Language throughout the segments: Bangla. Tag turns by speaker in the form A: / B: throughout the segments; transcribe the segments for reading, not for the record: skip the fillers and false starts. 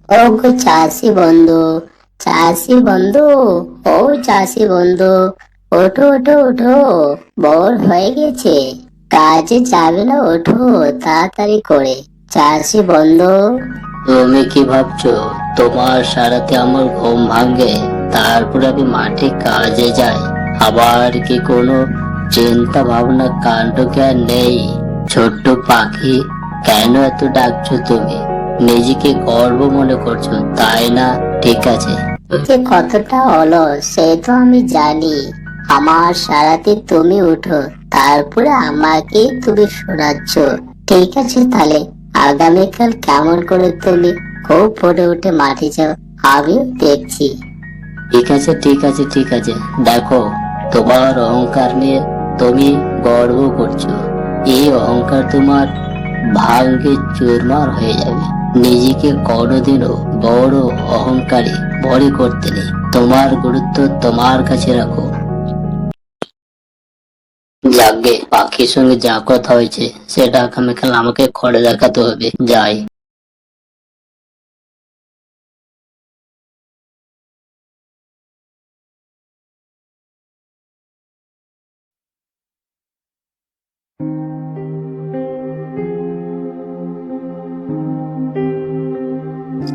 A: ও গো চাষি বন্ধু, চাষি বন্ধু, ও চাষি বন্ধু, ওঠো ওঠো ওঠো, ভোর হয়ে গেছে, কাজে যাবে না? ওঠো তাড়াতাড়ি করে। চাষি বন্ধু,
B: তুমি কি ভাবছো তোমার সারাতে আমার ঘুম ভাঙে তারপর আমি মাঠে কাজে যাই? আবার কি কোনো চিন্তা ভাবনা কাণ্ড জ্ঞান নেই? ছোট্ট পাখি, কেন এত ডাকছো তুমি? নিজেকে গর্ব মনে করছো তাই না? ঠিক আছে,
A: যে কতটা অলস সে তো আমি জানি। আমার সারাতে তুমি উঠো, তারপরে আমাকে তুমি শোনাচ্ছ। ঠিক আছে তাহলে, আগামীকাল কেমন করে তুমি খুব ভোরে উঠে মাঠে যাও, আমি দেখছি।
B: ঠিক আছে, ঠিক আছে, ঠিক আছে। দেখো, তোমার অহংকার নিয়ে তুমি গর্ব করছো। এই অহংকার তোমার ভাগ্যে চুরমার হয়ে যাবে। নিজেকে কোনোদিনও বড় অহংকারী মনে করতে নেই। তোমার গুরুত্ব তোমার কাছে রাখো। যাকে পাখির সঙ্গে যা কথা হয়েছে সেটা আগামীকাল আমাকে করে দেখাতে হবে। যাই।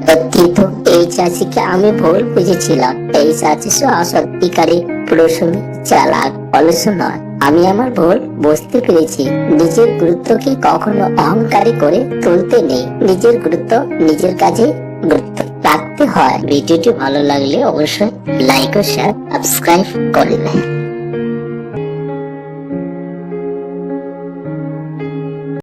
A: সত্যি তো, এই চাষিকে আমি ভুল বুঝেছিলাম। এই চাষি সত্যিকারী প্রসূনী, চালাক, অলস নয়। আমি আমার ভুল বুঝতে পেরেছি। নিজের গুরুত্বকে কখনো অহংকারী করে তুলতে নেই। নিজের গুরুত্ব নিজের কাজে গুরুত্ব রাখতে হয়। ভিডিওটি ভালো লাগলে অবশ্যই লাইক ও শেয়ার সাবস্ক্রাইব করবেন।